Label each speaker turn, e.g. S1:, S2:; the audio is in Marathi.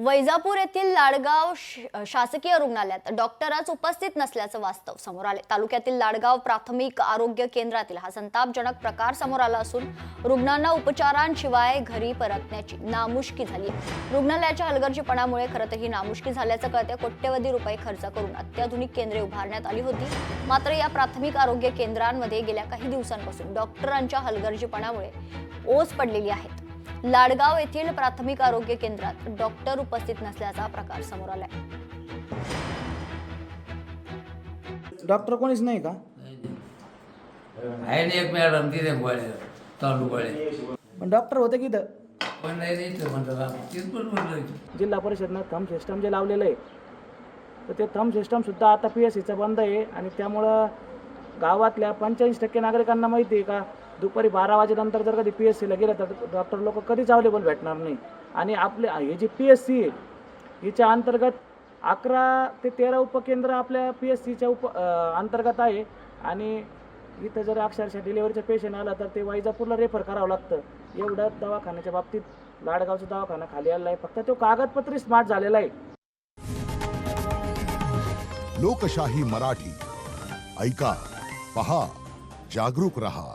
S1: वैजापूर येथील लाडगाव शासकीय रुग्णालयात डॉक्टरच उपस्थित नसल्याचं वास्तव समोर आले। तालुक्यातील लाडगाव प्राथमिक आरोग्य केंद्रातील हा संतापजनक प्रकार समोर आला असून रुग्णांना उपचारांशिवाय घरी परतण्याची नामुष्की झाली। रुग्णालयाच्या हलगर्जीपणामुळे खरं तर ही नामुष्की झाल्याचं कळते। कोट्यवधी रुपये खर्च करून अत्याधुनिक केंद्रे उभारण्यात आली होती, मात्र या प्राथमिक आरोग्य केंद्रांमध्ये गेल्या काही दिवसांपासून डॉक्टरांच्या हलगर्जीपणामुळे ओस पडलेली आहे। लाडगाव येथील प्राथमिक आरोग्य केंद्रात डॉक्टर उपस्थित नसल्याचा प्रकार समोर आलाय।
S2: डॉक्टर कोणीच नाही का?
S3: आहे ना एक मॅडम तिथे गोळे चालू गोळे
S2: पण डॉक्टर होते की इथं?
S3: पण नाही इथं म्हणतात तीच पण म्हणलं
S2: जिल्हा परिषदनं थंब सिस्टम जे लावलेलं आहे तर ते थंब सिस्टम सुद्धा आता PSCचं बंद आहे आणि त्यामुळं गावातल्या 85% नागरिकांना माहिती आहे का दुपारी 12 वाजेनंतर जर कधी PSCला गेलं तर डॉक्टर लोक कधीच अवेलेबल भेटणार नाही। आणि आपले हे जी PSC आहे हिच्या अंतर्गत 11 ते 13 उपकेंद्र आपल्या PSCच्या अंतर्गत आहे आणि इथं जर अक्षरशः डिलिव्हरीचं पेशंट आलं तर ते वैजापूरला रेफर करावं लागतं। एवढं दवाखान्याच्या बाबतीत लाडगावचा दवाखाना खाली आलेला आहे, फक्त तो कागदपत्री स्मार्ट झालेला आहे।
S4: लोकशाही मराठी ऐका, पहा, जागरूक रहा।